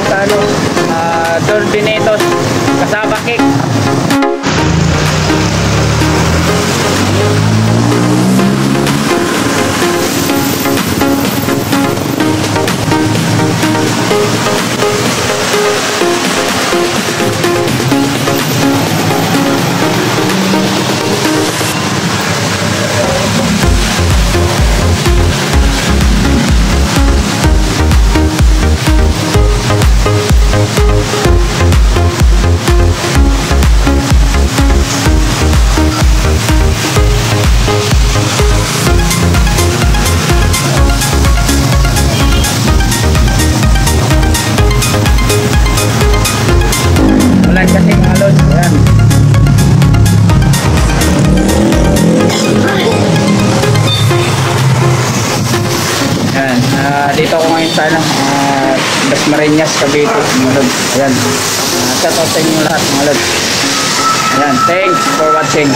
sa ano, Dordinetos, Kasabakik. Kasi mga lods, yan. Yan, dito ako ngayon sa Dasmariñas, Cavite, mga lods. Ayan, shout out sa inyo lahat mga lods. Ayan, thanks for watching.